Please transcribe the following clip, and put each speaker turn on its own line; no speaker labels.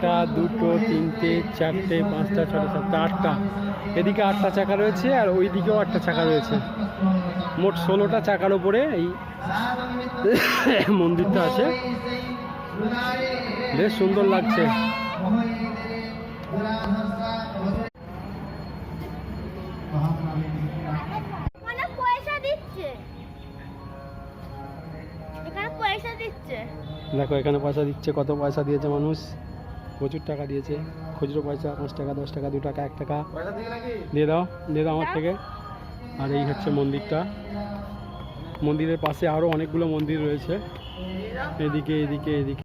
একটা, দুটো, তিনটে, চারটে, পাঁচটা, ছটা, সাতটা, আটটা। এদিকে 8টা চাকা রয়েছে আর ওই দিকেও 8টা চাকা রয়েছে। মোট 16টা চাকার ওপরে এই মন্দিরটা আছে। বেশ সুন্দর লাগছে। দেখো এখানে পয়সা দিচ্ছে, কত পয়সা দিয়েছে মানুষ, প্রচুর টাকা দিয়েছে। খুচরো পয়সা 5 টাকা, 10 টাকা, 2 টাকা, 1 টাকা দিয়ে দাও, দিয়ে দাও আমার থেকে। আর এই হচ্ছে মন্দিরটা। মন্দিরের পাশে আরও অনেকগুলো মন্দির রয়েছে, এদিকে এদিকে এদিকে।